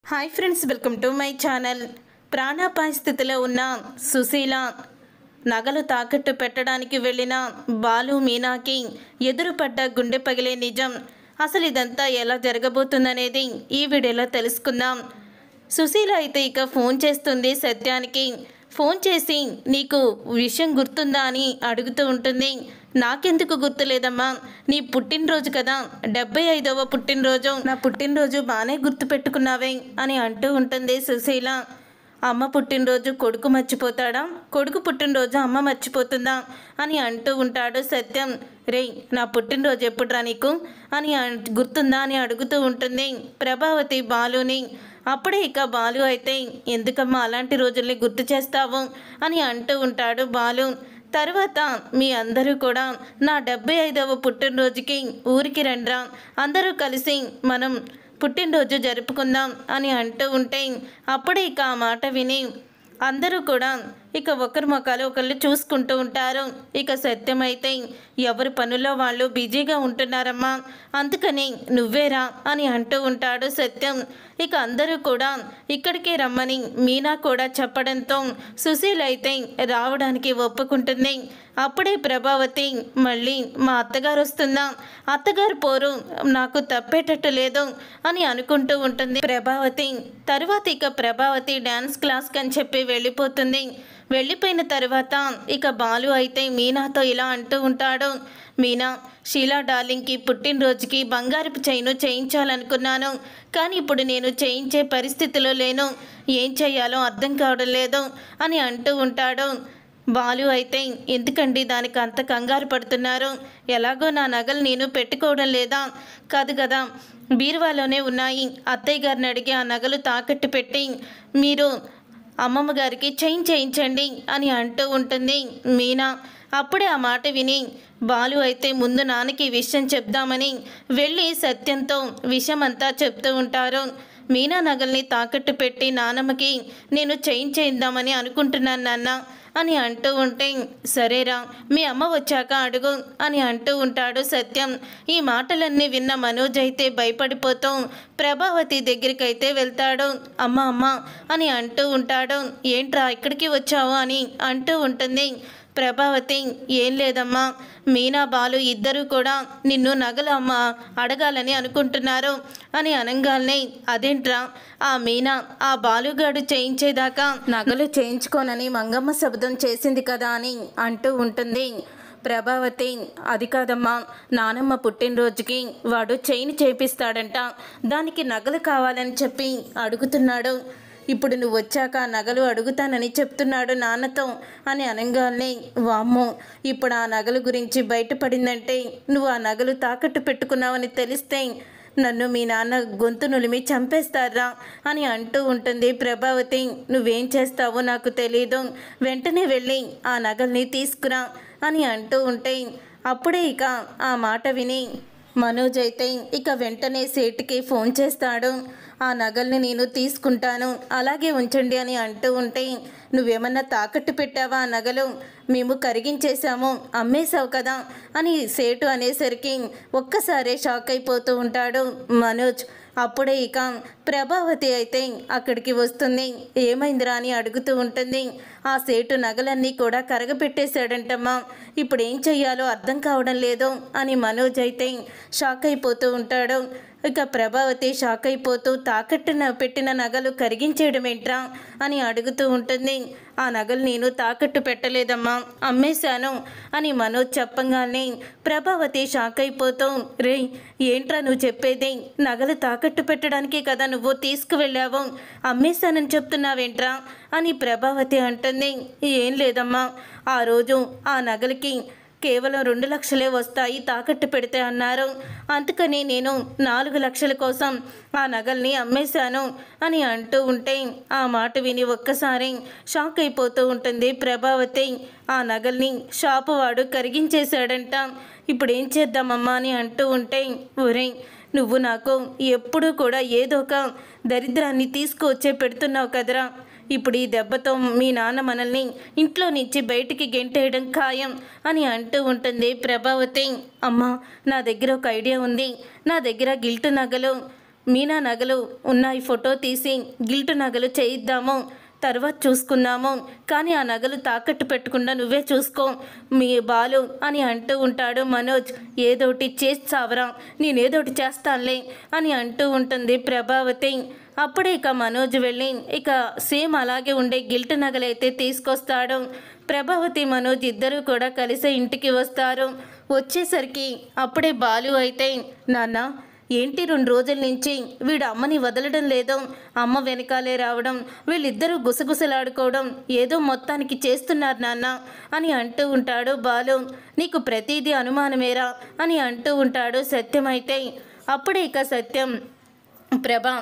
Hi friends, welcome to my channel. ప్రాణాపాయ స్థితిలో ఉన్న సుశీల నగలు తాకట్టు పెట్టడానికి వెళ్ళిన బాలు మీనాకి ఎదురుపడ్డ గుండె పగిలే నిజం. అసలు ఇదంతా ఎలా జరగబోతుందనేది ఈ వీడియోలో తెలుసుకుందాం. సుశీల అయితే ఇక ఫోన్ చేస్తుంది సత్యానికి. ఫోన్ చేసి నీకు విషయం గుర్తుందా అని అడుగుతూ ఉంటుంది. నాకెందుకు గుర్తులేదమ్మా, నీ పుట్టినరోజు కదా, 75వ పుట్టినరోజు, నా పుట్టినరోజు బాగానే గుర్తు పెట్టుకున్నావే అని అంటూ ఉంటుంది సుశీల. అమ్మ పుట్టినరోజు కొడుకు మర్చిపోతాడా, కొడుకు పుట్టినరోజు అమ్మ మర్చిపోతుందా అని అంటూ ఉంటాడు సత్యం. రేయ్, నా పుట్టినరోజు ఎప్పుడురా నీకు అని గుర్తుందా అని అడుగుతూ ఉంటుంది ప్రభావతి బాలుని. అప్పుడే ఇక బాలు అయితే ఎందుకమ్మా అలాంటి రోజుల్ని గుర్తు చేస్తావు అని అంటూ ఉంటాడు బాలు. తర్వాత మీ అందరూ కూడా నా 75వ పుట్టినరోజుకి ఊరికి రండ్రా, అందరూ కలిసి మనం పుట్టినరోజు జరుపుకుందాం అని అంటూ ఉంటే అప్పుడే ఇక ఆ మాట విని అందరూ కూడా ఇక ఒకరి ముఖాలు ఒకళ్ళు చూసుకుంటూ ఉంటారు. ఇక సత్యమైతే ఎవరి పనుల్లో వాళ్ళు బిజీగా ఉంటున్నారమ్మా, అందుకని నువ్వేరా అని అంటూ ఉంటాడు సత్యం. ఇక అందరూ కూడా ఇక్కడికే రమ్మని మీనా కూడా చెప్పడంతో సుశీల అయితే రావడానికి ఒప్పుకుంటుంది. అప్పుడే ప్రభావతి మళ్ళీ మా అత్తగారు వస్తుందా, అత్తగారు పోరు నాకు తప్పేటట్టు లేదు అని అనుకుంటూ ఉంటుంది ప్రభావతి. తరువాత ఇక ప్రభావతి డ్యాన్స్ క్లాస్కి అని చెప్పి వెళ్ళిపోతుంది. వెళ్ళిపోయిన తర్వాత ఇక బాలు అయితే మీనాతో ఇలా అంటూ ఉంటాడు. మీనా, షీలా డార్లింగ్కి పుట్టినరోజుకి బంగారపు చైను చేయించాలనుకున్నాను, కానీ ఇప్పుడు నేను చేయించే పరిస్థితిలో లేను, ఏం చేయాలో అర్థం కావడం లేదు అని అంటూ ఉంటాడు. బాలు అయితే ఎందుకండి దానికి అంత కంగారు పడుతున్నారు, ఎలాగో నా నగలు నేను పెట్టుకోవడం లేదా, కాదు కదా బీరువాలోనే ఉన్నాయి, అత్తయ్య గారిని అడిగి ఆ నగలు తాకట్టు పెట్టి మీరు అమ్మమ్మ గారికి చేయించండి అని అంటూ ఉంటుంది మీనా. అప్పుడే ఆ మాట విని బాలు అయితే ముందు నాన్నకి విషయం చెప్దామని వెళ్ళి సత్యంతో విషయం అంతా చెప్తూ ఉంటారు. మీనా నగల్ని తాకట్టు పెట్టి నానమ్మకి నేను చేయించేద్దామని అనుకుంటున్నాను నాన్న అని అంటూ ఉంటే సరేరా మీ అమ్మ వచ్చాక అడుగు అని అంటూ ఉంటాడు సత్యం. ఈ మాటలన్నీ విన్న మనోజ్ అయితే భయపడిపోతూ ప్రభావతి దగ్గరికి అయితే వెళ్తాడు. అమ్మ అమ్మ అని అంటూ ఉంటాడు. ఏంట్రా ఇక్కడికి వచ్చావు అని అంటూ ఉంటుంది ప్రభావతి. ఏం లేదమ్మా, మీనా బాలు ఇద్దరూ కూడా నిన్ను నగలు అమ్మ అడగాలని అనుకుంటున్నారు అని అనగానే అదేంట్రా, ఆ మీనా ఆ బాలుగాడు చేయించేదాకా నగలు చేయించుకోనని మంగమ్మ శబ్దం చేసింది కదా అని అంటూ ఉంటుంది ప్రభావతి. అది కాదమ్మా, నానమ్మ పుట్టినరోజుకి వాడు చైన్ చేపిస్తాడంట, దానికి నగలు కావాలని చెప్పి అడుగుతున్నాడు, ఇప్పుడు నువ్వు వచ్చాక నగలు అడుగుతానని చెప్తున్నాడు నాన్నతో అని అనగానే వామ్మో, ఇప్పుడు ఆ నగలు గురించి బయటపడిందంటే నువ్వు ఆ నగలు తాకట్టు పెట్టుకున్నావని తెలిస్తే నన్ను మీ నాన్న గొంతు నులిమి చంపేస్తారా అని అంటూ ఉంటుంది ప్రభావతి. నువ్వేం చేస్తావో నాకు తెలీదు, వెంటనే వెళ్ళి ఆ నగల్ని తీసుకురా అని అంటూ ఉంటే అప్పుడే ఇక ఆ మాట విని మనోజ్ అయితే ఇక వెంటనే సేటుకి ఫోన్ చేస్తాడు. ఆ నగల్ని నేను తీసుకుంటాను, అలాగే ఉంచండి అని అంటూ ఉంటే నువ్వేమన్నా తాకట్టు పెట్టావా, ఆ నగలు మేము కరిగించేశాము, అమ్మేశావు కదా అని సేటు అనేసరికి ఒక్కసారే షాక్ అయిపోతూ ఉంటాడు మనోజ్. అప్పుడే ఇక ప్రభావతి అయితే అక్కడికి వస్తుంది. ఏమైందిరా అని అడుగుతూ ఉంటుంది. ఆ సేటు నగలన్నీ కూడా కరగపెట్టేశాడంటమ్మా, ఇప్పుడు ఏం చెయ్యాలో అర్థం కావడం లేదు అని మనోజ్ అయితే షాక్ అయిపోతూ ఉంటాడు. ఇక ప్రభావతి షాక్ అయిపోతూ తాకట్టున పెట్టిన నగలు కరిగించేయడం ఏంట్రా అని అడుగుతూ ఉంటుంది. ఆ నగలు నేను తాకట్టు పెట్టలేదమ్మా, అమ్మేశాను అని మనోజ్ చెప్పగానే ప్రభావతి షాక్ అయిపోతూ రే ఏంట్రా నువ్వు చెప్పేది, నగలు తాకట్టు పెట్టడానికి కదా నువ్వు తీసుకువెళ్ళావు, అమ్మేశానని చెప్తున్నావేంట్రా అని ప్రభావతి అంటుంది. ఏం లేదమ్మా, ఆ రోజు ఆ నగలకి కేవలం 2 లక్షలే వస్తాయి తాకట్టు పెడితే అన్నారు, అందుకని నేను 4 లక్షల కోసం ఆ నగల్ని అమ్మేశాను అని అంటూ ఉంటే ఆ మాట విని ఒక్కసారి షాక్ అయిపోతూ ఉంటుంది ప్రభావతి. ఆ నగల్ని షాపు వాడు కరిగించేశాడంట, ఇప్పుడు ఏం చేద్దామమ్మా అని అంటూ ఉంటే ఒరే నువ్వు నాకు ఎప్పుడూ కూడా ఏదో ఒక దరిద్రాన్ని తీసుకువచ్చే పెడుతున్నావు కదరా, ఇప్పుడు ఈ దెబ్బతో మీ నాన్న మనల్ని ఇంట్లో నుంచి బయటికి గెంటేయడం ఖాయం అని అంటూ ఉంటుంది ప్రభావతి. అమ్మ, నా దగ్గర ఒక ఐడియా ఉంది, నా దగ్గర గిల్టు నగలు మీనా నగలు ఉన్నాయి ఫోటో తీసి గిల్ట్ నగలు చేయిద్దాము, తర్వాత చూసుకుందాము, కానీ ఆ నగలు తాకట్టు పెట్టకుండా నువ్వే చూసుకో మీ బాలు అని అంటూ ఉంటాడు మనోజ్. ఏదోటి చేసి చావరా, నేనేదోటి చేస్తానులే అని అంటూ ఉంటుంది ప్రభావతి. అప్పుడే ఇక మనోజ్ వెళ్ళి ఇక సేమ్ అలాగే ఉండే గిల్ట్ నగలైతే తీసుకొస్తాడు. ప్రభావతి మనోజ్ ఇద్దరూ కూడా కలిసి ఇంటికి వస్తారు. వచ్చేసరికి అప్పుడే బాలు అయితే, నాన్న ఏంటి 2 రోజుల నుంచి వీడు అమ్మని వదలడం లేదు, అమ్మ వెనకాలే రావడం, వీళ్ళిద్దరూ గుసగుసలాడుకోవడం, ఏదో మొత్తానికి చేస్తున్నారు నాన్న అని అంటూ ఉంటాడు బాలు. నీకు ప్రతిదీ అనుమానమేరా అని అంటూ ఉంటాడు సత్యం. అయితే అప్పుడే ఇక సత్యం, ప్రభా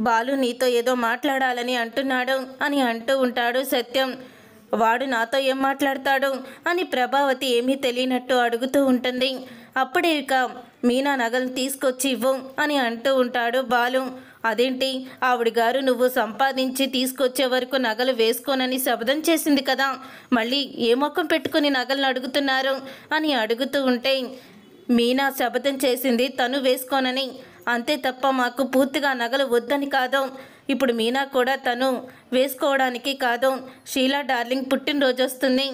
బాలు నీతో ఏదో మాట్లాడాలని అంటున్నాడు అని అంటూ ఉంటాడు సత్యం. వాడు నాతో ఏం మాట్లాడతాడు అని ప్రభావతి ఏమీ తెలియనట్టు అడుగుతూ ఉంటుంది. అప్పుడే ఇక మీనా నగలు తీసుకొచ్చి ఇవ్వు అని అంటూ ఉంటాడు బాలు. అదేంటి ఆవిడ గారు నువ్వు సంపాదించి తీసుకొచ్చే వరకు నగలు వేసుకోనని శపథం చేసింది కదా, మళ్ళీ ఏ మొక్కం పెట్టుకుని నగలను అడుగుతున్నారు అని అడుగుతూ ఉంటే, మీనా శపథం చేసింది తను వేసుకోనని, అంతే తప్ప మాకు పూర్తిగా నగలు వద్దని కాదు. ఇప్పుడు మీనా కూడా తను వేసుకోవడానికి కాదు, షీలా డార్లింగ్ పుట్టినరోజు వస్తుంది,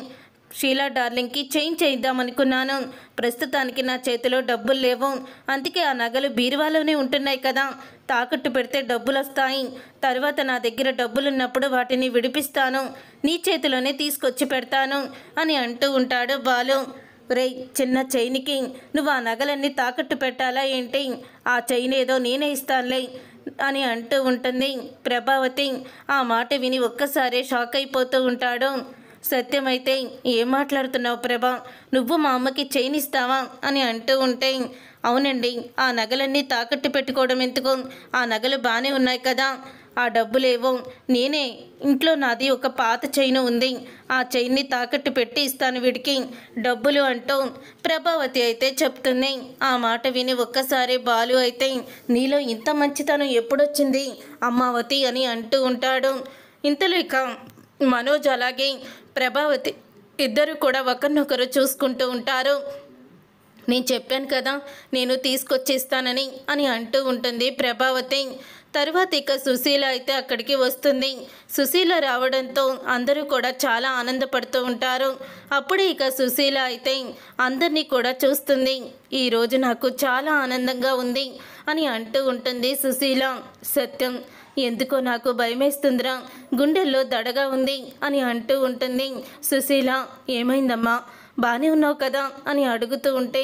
షీలా డార్లింగ్కి చేంజ్ చేద్దామనుకున్నాను, ప్రస్తుతానికి నా చేతిలో డబ్బులు లేవు, అందుకే ఆ నగలు బీరువాలోనే ఉంటున్నాయి కదా, తాకట్టు పెడితే డబ్బులు వస్తాయి, తర్వాత నా దగ్గర డబ్బులున్నప్పుడు వాటిని విడిపిస్తాను, నీ చేతిలోనే తీసుకొచ్చి పెడతాను అని అంటూ ఉంటాడు బాలు. రే చిన్న చైన్కి నువ్వు ఆ నగలన్నీ తాకట్టు పెట్టాలా ఏంటి, ఆ చైన్ ఏదో నేనే ఇస్తానులే అని అంటూ ఉంటుంది ప్రభావతి. ఆ మాట విని ఒక్కసారే షాక్ అయిపోతూ ఉంటాడు సత్యం. అయితే ఏం మాట్లాడుతున్నావు ప్రభా, నువ్వు మా అమ్మకి చైన్ ఇస్తావా అని అంటూ ఉంటే, అవునండి, ఆ నగలన్నీ తాకట్టు పెట్టుకోవడం ఎందుకు, ఆ నగలు బాగానే ఉన్నాయి కదా, ఆ డబ్బులేవో నేనే ఇంట్లో నాది ఒక పాత చైన్ ఉంది, ఆ చైన్ని తాకట్టు పెట్టి ఇస్తాను వీడికి డబ్బులు అంటూ ప్రభావతి అయితే చెప్తుంది. ఆ మాట విని ఒక్కసారి బాలు అయితే, నీలో ఇంత మంచితనం ఎప్పుడొచ్చింది అమ్మావతి అని అంటూ ఉంటాడు. ఇంతలో ఇక మనోజ్ అలాగే ప్రభావతి ఇద్దరు కూడా ఒకరినొకరు చూసుకుంటూ ఉంటారు. నేను చెప్పాను కదా నేను తీసుకొచ్చేస్తానని అని అంటూ ఉంటుంది ప్రభావతి. తర్వాత ఇక సుశీల అయితే అక్కడికి వస్తుంది. సుశీల రావడంతో అందరూ కూడా చాలా ఆనందపడుతూ ఉంటారు. అప్పుడే ఇక సుశీల అయితే అందరినీ కూడా చూస్తుంది. ఈరోజు నాకు చాలా ఆనందంగా ఉంది అని అంటూ ఉంటుంది సుశీల. సత్యం ఎందుకో నాకు భయమేస్తుందిరా, గుండెల్లో దడగా ఉంది అని అంటూ ఉంటుంది సుశీల. ఏమైందమ్మా, బాగానే ఉన్నావు కదా అని అడుగుతూ ఉంటే,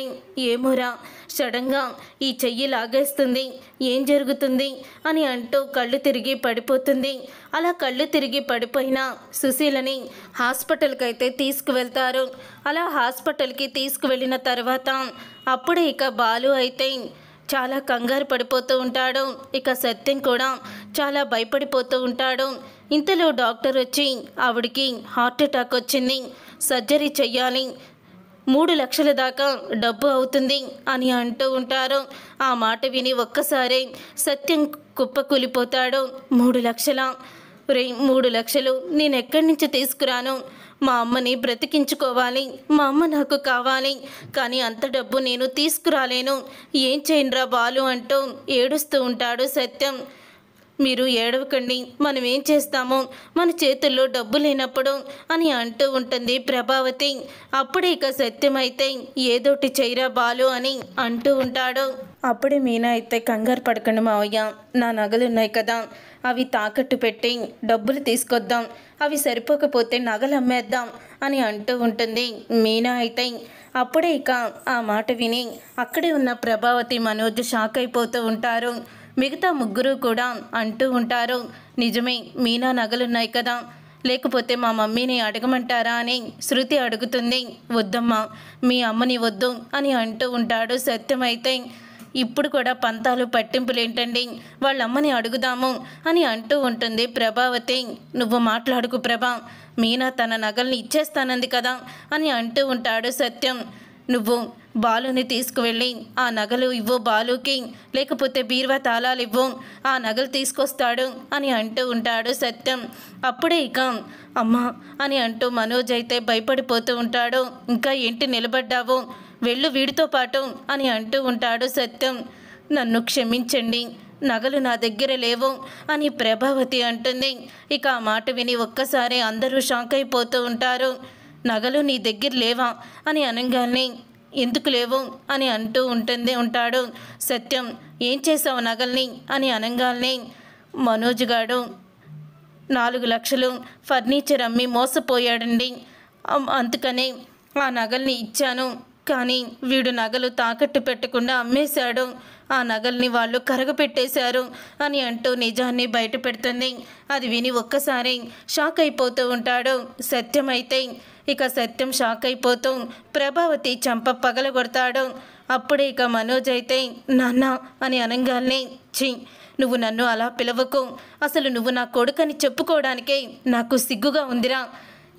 ఏమోరా సడన్గా ఈ చెయ్యి లాగేస్తుంది, ఏం జరుగుతుంది అని అంటూ కళ్ళు తిరిగి పడిపోతుంది. అలా కళ్ళు తిరిగి పడిపోయిన సుశీలని హాస్పిటల్కి అయితే తీసుకువెళ్తారు. అలా హాస్పిటల్కి తీసుకువెళ్ళిన తర్వాత అప్పుడే ఇక బాలు అయితే చాలా కంగారు పడిపోతూ ఉంటాడు. ఇక సత్యం కూడా చాలా భయపడిపోతూ ఉంటాడు. ఇంతలో డాక్టర్ వచ్చి ఆవిడికి హార్ట్ అటాక్ వచ్చింది, సర్జరీ చెయ్యాలి, 3 లక్షల దాకా డబ్బు అవుతుంది అని అంటూ ఉంటారు. ఆ మాట విని ఒక్కసారి సత్యం కుప్పకూలిపోతాడు. 3 లక్షల? రే 3 లక్షలు నేను ఎక్కడి నుంచి తీసుకురాను, మా అమ్మని బ్రతికించుకోవాలి, మా అమ్మ నాకు కావాలి, కానీ అంత డబ్బు నేను తీసుకురాలేను, ఏం చేయనురా బాలు అంటూ ఏడుస్తూ ఉంటాడు సత్యం. మీరు ఏడవకండి, మనం ఏం చేస్తామో, మన చేతుల్లో డబ్బు లేనప్పుడు అని అంటూ ఉంటుంది ప్రభావతి. అప్పుడే ఇక సత్యం అయితే ఏదోటి చేయరా బాలు అని అంటూ ఉంటాడు. అప్పుడే మీనా అయితే కంగారు పడకండి మావయ్య, నా నగలు ఉన్నాయి కదా అవి తాకట్టు పెట్టి డబ్బులు తీసుకొద్దాం, అవి సరిపోకపోతే నగలు అమ్మేద్దాం అని అంటూ ఉంటుంది మీనా అయితే. అప్పుడే ఇక ఆ మాట విని అక్కడే ఉన్న ప్రభావతి మనోజ్ షాక్ అయిపోతూ ఉంటారు. మిగతా ముగ్గురు కూడా అంటూ ఉంటారు, నిజమే మీనా నగలున్నాయి కదా, లేకపోతే మా మమ్మీని అడగమంటారా అని శృతి అడుగుతుంది. వద్దమ్మా మీ అమ్మని వద్దు అని అంటూ ఉంటాడు సత్యం. అయితే ఇప్పుడు కూడా పంతాలు పట్టింపులు ఏంటండి, వాళ్ళ అమ్మని అడుగుదాము అని అంటూ ఉంటుంది ప్రభావతి. నువ్వు మాట్లాడుకు ప్రభా, మీనా తన నగల్ని ఇచ్చేస్తానంది కదా అని అంటూ ఉంటాడు సత్యం. నువ్వు బాలుని తీసుకువెళ్ళి ఆ నగలు ఇవ్వు బాలుకి, లేకపోతే బీరువా తాళాలు ఇవ్వు, ఆ నగలు తీసుకొస్తాడు అని అంటూ ఉంటాడు సత్యం. అప్పుడే ఇక అమ్మా అని అంటూ మనోజ్ అయితే భయపడిపోతూ ఉంటాడు. ఇంకా ఏంటి నిలబడ్డావు, వెళ్ళు వీడితో పాటు అని అంటూ ఉంటాడు సత్యం. నన్ను క్షమించండి, నగలు నా దగ్గర లేవు అని ప్రభావతి అంటుంది. ఇక ఆ మాట విని ఒక్కసారి అందరూ షాక్ అయిపోతూ ఉంటారు. నగలు నీ దగ్గర లేవా అని అనగానే ఎందుకు లేవు అని ఉంటాడు సత్యం. ఏం చేసావు నగల్ని అని అనగానే మనోజ్ గాడు 4 లక్షలు ఫర్నిచర్ అమ్మి మోసపోయాడండి. అందుకనే ఆ నగల్ని ఇచ్చాను. కానీ వీడు నగలు తాకట్టు పెట్టకుండా అమ్మేశాడు. ఆ నగల్ని వాళ్ళు కరగపెట్టేశారు అని అంటూ నిజాన్ని బయట పెడుతుంది. అది విని ఒక్కసారి షాక్ అయిపోతూ ఉంటాడు సత్యం. అయితే ఇక సత్యం షాక్ అయిపోతూ ప్రభావతి చంప పగలగొడతాడు. అప్పుడే ఇక మనోజ్ అయితే నాన్న అని అనగానే నువ్వు నన్ను అలా పిలవకు. అసలు నువ్వు నా కొడుకని చెప్పుకోవడానికే నాకు సిగ్గుగా ఉందిరా.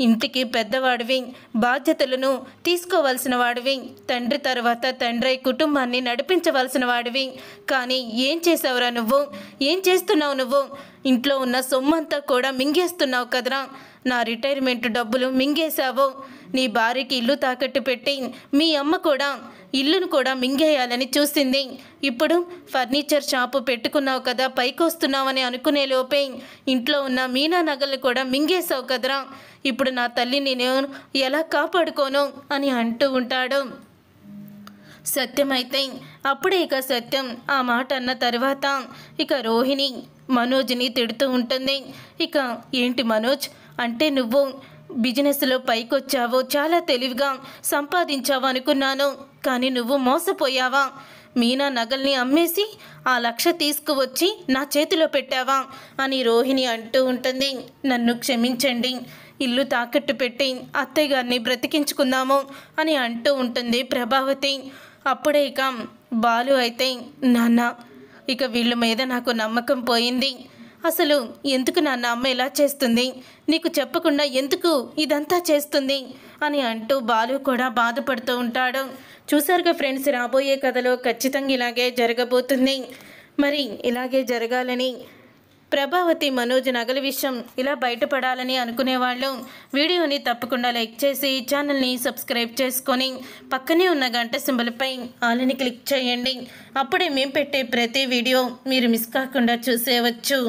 ఇంటికి పెద్దవాడివి, బాధ్యతలను తీసుకోవాల్సిన వాడివి, తండ్రి తర్వాత తండ్రి కుటుంబాన్ని నడిపించవలసిన వాడివి. కానీ ఏం చేసావురా నువ్వు? ఏం చేస్తున్నావు నువ్వు? ఇంట్లో ఉన్న సొమ్మంతా కూడా మింగేస్తున్నావు కదరా. నా రిటైర్మెంట్ డబ్బులు మింగేశావు. నీ భార్యకి ఇల్లు తాకట్టు పెట్టి మీ అమ్మ కూడా ఇల్లును కూడా మింగేయాలని చూసింది. ఇప్పుడు ఫర్నిచర్ షాపు పెట్టుకున్నావు కదా, పైకి వస్తున్నావని అనుకునే లోపే ఇంట్లో ఉన్న మీనా నగలు కూడా మింగేశావు కదరా. ఇప్పుడు నా తల్లిని నేను ఎలా కాపాడుకోను అని అంటూ ఉంటాడు సత్యం. అయితే అప్పుడే ఇక సత్యం ఆ మాట అన్న తర్వాత ఇక రోహిణి మనోజ్ని తిడుతూ ఉంటుంది. ఇక ఏంటి మనోజ్ అంటే నువ్వు బిజినెస్లో పైకొచ్చావు, చాలా తెలివిగా సంపాదించావు అనుకున్నాను. కానీ నువ్వు మోసపోయావా? మీనా నగల్ని అమ్మేసి ఆ 1 లక్ష తీసుకువచ్చి నా చేతిలో పెట్టావా అని రోహిణి అంటూ ఉంటుంది. నన్ను క్షమించండి, ఇల్లు తాకట్టు పెట్టి అత్తయ్య గారిని బ్రతికించుకుందాము అని అంటూ ఉంటుంది ప్రభావతి. అప్పుడే ఇక బాలు అయితే నాన్న ఇక వీళ్ళ మీద నాకు నమ్మకం పోయింది. అసలు ఎందుకు నాన్న అమ్మ ఇలా చేస్తుంది? నీకు చెప్పకుండా ఎందుకు ఇదంతా చేస్తుంది అని అంటూ బాలు కూడా బాధపడుతూ ఉంటాడు. చూసారుగా ఫ్రెండ్స్, రాబోయే కథలో ఖచ్చితంగా ఇలాగే జరగబోతుంది. మరి ఇలాగే జరగాలని ప్రభావతి మనోజ్ నగల విషయం ఇలా బయటపడాలని అనుకునేవాళ్ళు వీడియోని తప్పకుండా లైక్ చేసి ఛానల్ని సబ్స్క్రైబ్ చేసుకొని పక్కనే ఉన్న గంట సింబల్పై ఆల్ని క్లిక్ చేయండి. అప్పుడే మేము పెట్టే ప్రతి వీడియో మీరు మిస్ కాకుండా చూసేయవచ్చు.